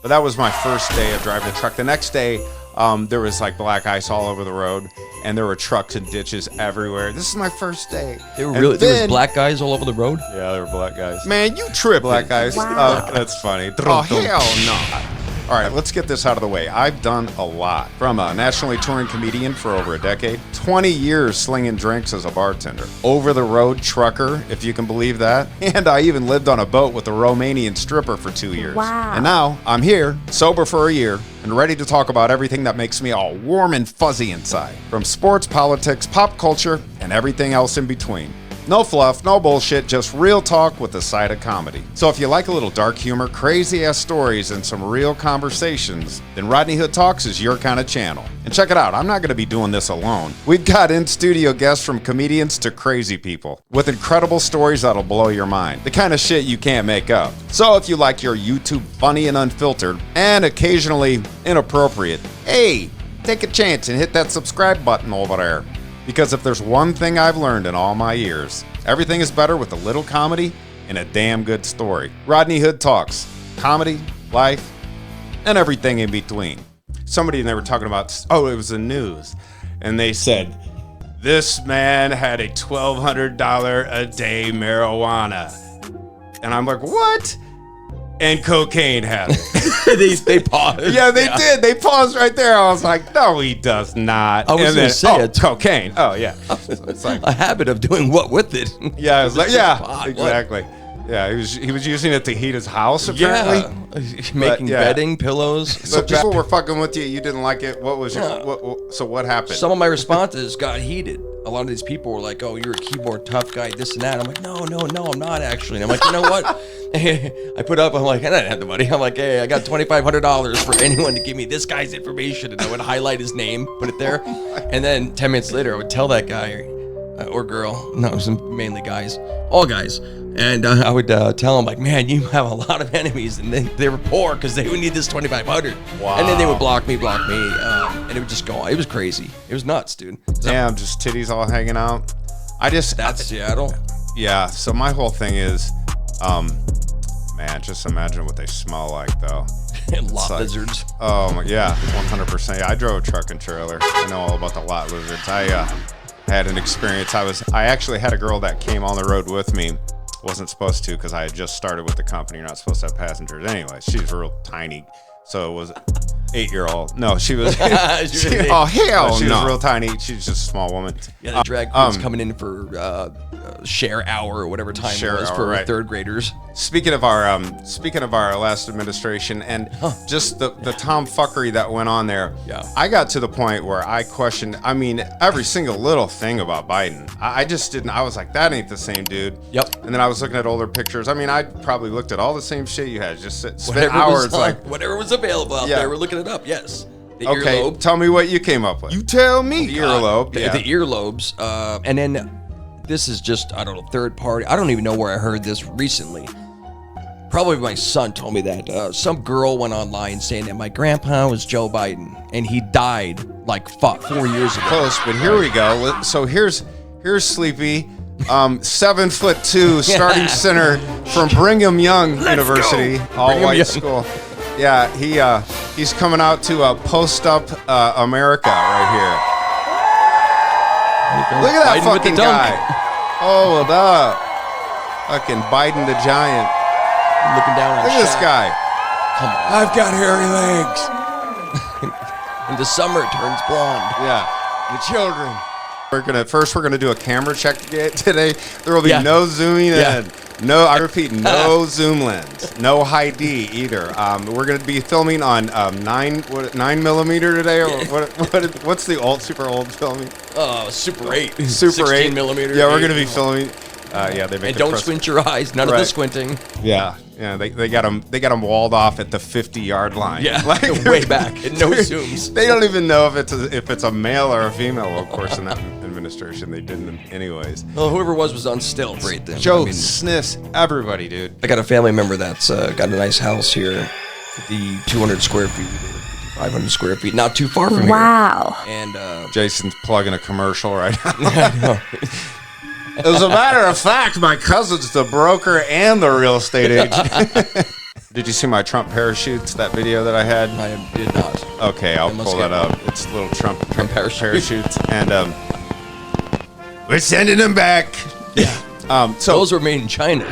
But that was my first day of driving the truck. The next day, there was like black ice all over the road, and there were trucks and ditches everywhere. This is my first day. There was black guys all over the road? Yeah, there were black guys. Man, you trip, black guys. Wow. That's funny. Oh, hell no. All right, let's get this out of the way. I've done a lot. From a nationally touring comedian for over a decade, 20 years slinging drinks as a bartender, over-the-road trucker, if you can believe that, and I even lived on a boat with a Romanian stripper for 2 years. Wow. And now I'm here, sober for a year, and ready to talk about everything that makes me all warm and fuzzy inside, from sports, politics, pop culture, and everything else in between. No fluff, no bullshit, just real talk with a side of comedy. So if you like a little dark humor, crazy-ass stories, and some real conversations, then Rodney Hood Talks is your kind of channel. And check it out, I'm not going to be doing this alone. We've got in-studio guests from comedians to crazy people, with incredible stories that'll blow your mind. The kind of shit you can't make up. So if you like your YouTube funny and unfiltered, and occasionally inappropriate, hey, take a chance and hit that subscribe button over there. Because if there's one thing I've learned in all my years, everything is better with a little comedy and a damn good story. Rodney Hood Talks. Comedy, life, and everything in between. Somebody, and they were talking about, it was the news. And they said, this man had a $1,200 a day marijuana. And I'm like, what? And cocaine had it. they paused. Yeah, they did. They paused right there. I was like, no, he does not. I was going to say it. Cocaine. Oh, yeah. It's like a habit of doing what with it? Yeah, it's like, yeah, exactly. Yeah, he was using it to heat his house, apparently. Yeah, making bedding, pillows. So people were fucking with you. You didn't like it. What was your? So what happened? Some of my responses got heated. A lot of these people were like, "Oh, you're a keyboard tough guy, this and that." I'm like, "No, I'm not actually." And I'm like, "You know what?" I put up. I'm like, I didn't have the money. I'm like, "Hey, I got $2,500 for anyone to give me this guy's information," and I would highlight his name, put it there, and then 10 minutes later, I would tell that guy or girl. No, it was mainly guys, all guys. And I would tell them, like, man, you have a lot of enemies, and they were poor because they would need this $2,500. Wow. And then they would block me, and it would just go. It was crazy. It was nuts, dude. Damn, just titties all hanging out. That's Seattle. Yeah. So my whole thing is, man, just imagine what they smell like, though. Lot lizards. Oh my, yeah, 100%. Yeah, I drove a truck and trailer. I know all about the lot lizards. I had an experience. I actually had a girl that came on the road with me. Wasn't supposed to because I had just started with the company. You're not supposed to have passengers anyway. She's real tiny, so it was 8-year-old. No, she was. Oh hell, she was real tiny. She's just a small woman. Yeah, the drag queen's coming in for share hour or whatever time it was for third graders. Speaking of our last administration and just the tomfuckery that went on there, I got to the point where I questioned. I mean, every single little thing about Biden. I just didn't. I was like, that ain't the same dude. Yep. And then I was looking at older pictures. I mean, I probably looked at all the same shit you had. Just spent hours whatever was available out there. We're looking it up. Yes. The earlobe. Tell me what you came up with. You tell me. The earlobe. The earlobes. And then this is just, I don't know, third party. I don't even know where I heard this recently. Probably my son told me that. Some girl went online saying that my grandpa was Joe Biden and he died like 4 years ago. Close, but here we go. So here's Sleepy, 7'2", starting center from Brigham Young University, all-white school. Yeah, he's coming out to post up America right here. Look at that Biden fucking guy. Hold up. Fucking Biden the Giant. Looking down on Look at this guy. Come on. I've got hairy legs. In the summer, it turns blonde. Yeah. The children. We're gonna do a camera check today. There will be no zooming in. No, I repeat, no zoom lens, no high D either. We're gonna be filming on 9mm today, or what's the super old filming? Super 8, Super 16mm. Yeah, we're gonna be filming. They make and don't squint your eyes. None of the squinting. Yeah. They got them walled off at the 50-yard line. Yeah, like way back. And no zooms. They don't even know if it's a male or a female. Well, of course, in that administration, they didn't anyways. Well, whoever was on stilts right then. Joe sniffs everybody, dude. I got a family member that's got a nice house here, 200 square feet, 500 square feet, not too far from here. Wow. And Jason's plugging a commercial right now. I know. As a matter of fact, my cousin's the broker and the real estate agent. Did you see my Trump parachutes, that video that I had? I did not. Okay, I'll pull that up. It's little Trump parachutes. And we're sending them back. Yeah. So those were made in China.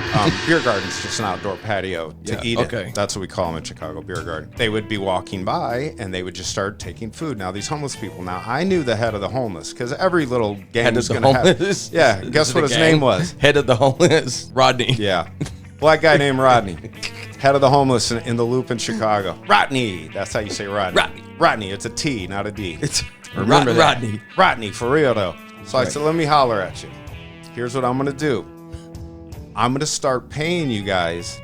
Beer garden's just an outdoor patio to eat okay. it. That's what we call them in Chicago, beer garden. They would be walking by and they would just start taking food. Now, these homeless people. Now, I knew the head of the homeless because every little gang was going to have. Yeah, guess what his name was? Head of the homeless, Rodney. Yeah, black guy named Rodney. Head of the homeless in the Loop in Chicago. Rodney. That's how you say Rodney. Rodney. It's a T, not a D. It's Remember that. Rodney. Rodney, for real though. So I said, let me holler at you. Here's what I'm going to do. I'm going to start paying you guys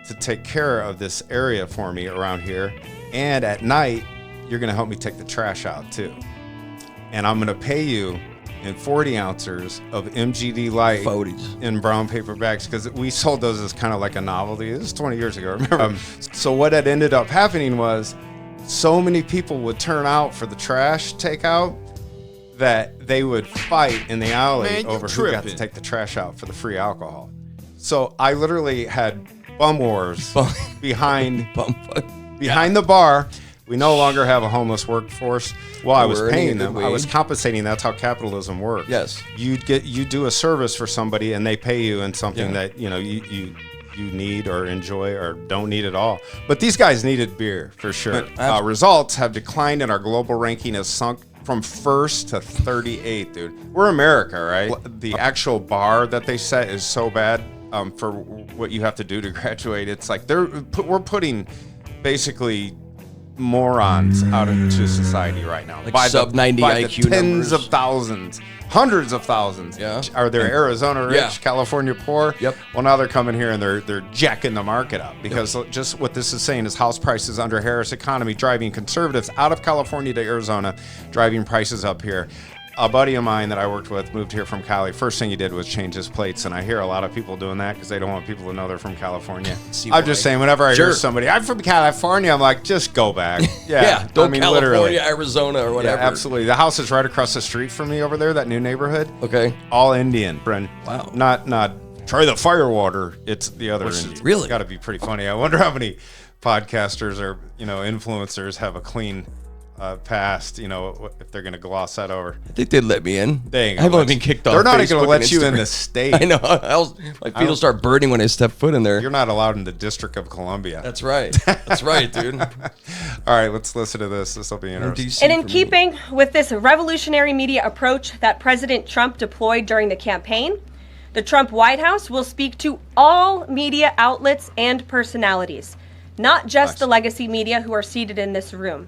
to take care of this area for me around here. And at night, you're going to help me take the trash out too. And I'm going to pay you in 40 ounces of MGD Light 40s. in brown paper bags because we sold those as kind of like a novelty. This is 20 years ago, remember? So what had ended up happening was so many people would turn out for the trash takeout that they would fight in the alley over who got to take the trash out for the free alcohol. So I literally had bum wars behind the bar. We no longer have a homeless workforce. Well, I was paying them. I was compensating. That's how capitalism works. Yes. You do a service for somebody and they pay you in something that you need or enjoy or don't need at all. But these guys needed beer for sure. Results have declined and our global ranking has sunk from 1st to 38th, dude. We're America, right? The actual bar that they set is so bad for what you have to do to graduate. It's like we're putting basically morons out into society right now. Like by sub 90 by IQ the tens numbers. Of thousands, hundreds of thousands. Yeah. Are there Arizona rich, California poor? Yep. Well, now they're coming here and they're jacking the market up because just what this is saying is house prices under Harris economy driving conservatives out of California to Arizona, driving prices up here. A buddy of mine that I worked with moved here from Cali. First thing he did was change his plates, and I hear a lot of people doing that because they don't want people to know they're from California. I'm just saying, whenever I hear somebody, I'm from California, I'm like, just go back. Yeah, California, literally. Arizona, or whatever. Yeah, absolutely. The house is right across the street from me over there, that new neighborhood. Okay. All Indian, friend. Wow. Not try the firewater. It's the other Indian. Really? It's got to be pretty funny. I wonder how many podcasters or influencers have a clean past, if they're going to gloss that over. I think they'd let me in. I've only been kicked off. They're not Facebook going to let you Instagram. in the state. I know. My feet will start burning when I step foot in there. You're not allowed in the District of Columbia. That's right. That's right, dude. All right, let's listen to this. This will be interesting. And in keeping with this revolutionary media approach that President Trump deployed during the campaign, the Trump White House will speak to all media outlets and personalities, not just the legacy media who are seated in this room.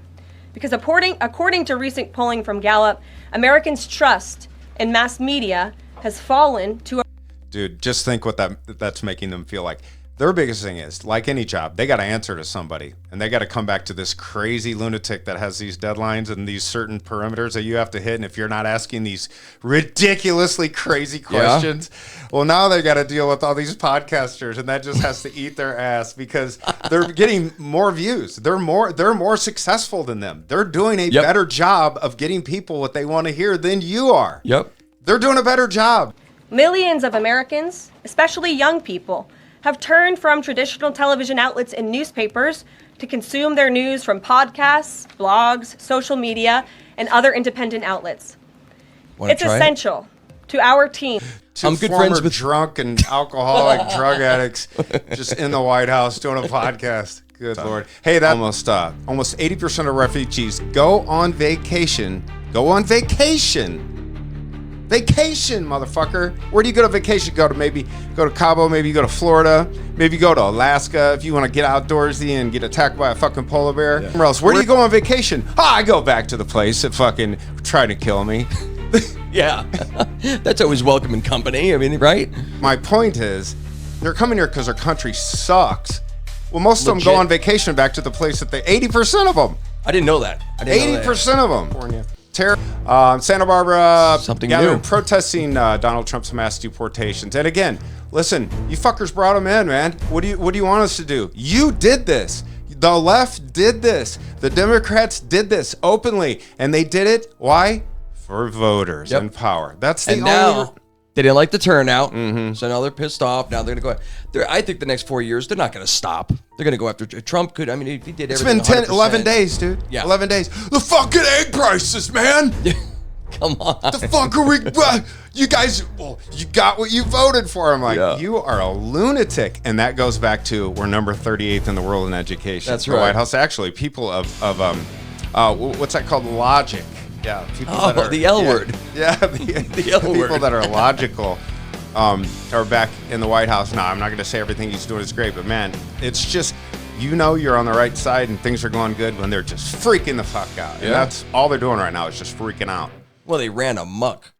Because according to recent polling from Gallup, Americans' trust in mass media has fallen to a... Dude, just think what that's making them feel like. Their biggest thing is, like any job, they got to answer to somebody. And they got to come back to this crazy lunatic that has these deadlines and these certain perimeters that you have to hit. And if you're not asking these ridiculously crazy questions, well, now they got to deal with all these podcasters. And that just has to eat their ass because they're getting more views. They're more successful than them. They're doing a better job of getting people what they want to hear than you are. Yep. They're doing a better job. Millions of Americans, especially young people, have turned from traditional television outlets and newspapers to consume their news from podcasts, blogs, social media, and other independent outlets. It's essential to our team. I'm good friends with drunk and alcoholic drug addicts just in the White House doing a podcast. Good Lord. Hey, that almost 80% of refugees go on vacation. Vacation, motherfucker. Where do you go to vacation? Go to Cabo, maybe you go to Florida, maybe you go to Alaska if you want to get outdoorsy and get attacked by a fucking polar bear. Yeah. Or else, where do you go on vacation? I go back to the place that fucking tried to kill me. Yeah. That's always welcome in company. I mean, right? My point is, they're coming here because their country sucks. Well, most of them go on vacation back to the place that 80% of them. I didn't know that. 80% of them. Santa Barbara, something new. Protesting Donald Trump's mass deportations. And again, listen, you fuckers brought him in, man. What do you want us to do? You did this. The left did this. The Democrats did this openly, and they did it. Why? For voters in power. That's the only. They didn't like the turnout, so now they're pissed off. Now they're going to go. I think the next 4 years, they're not going to stop. They're going to go after Trump. Could, I mean, if he did everything, It's been 11 100%. days, dude. Yeah. 11 days. The fucking egg prices, man. Come on. The fuck are we? You guys, well, you got what you voted for. I'm like, Yeah. you are a lunatic. And that goes back to we're number 38th in the world in education. That's The right. White House, actually, people of what's that called? Logic. Yeah. People Oh, that are, the L word. Yeah. The L people word. that are logical are back in the White House. No, I'm not going to say everything he's doing is great, but man, it's just, you're on the right side and things are going good when they're just freaking the fuck out. And Yeah. that's all they're doing right now is just freaking out. Well, they ran amok.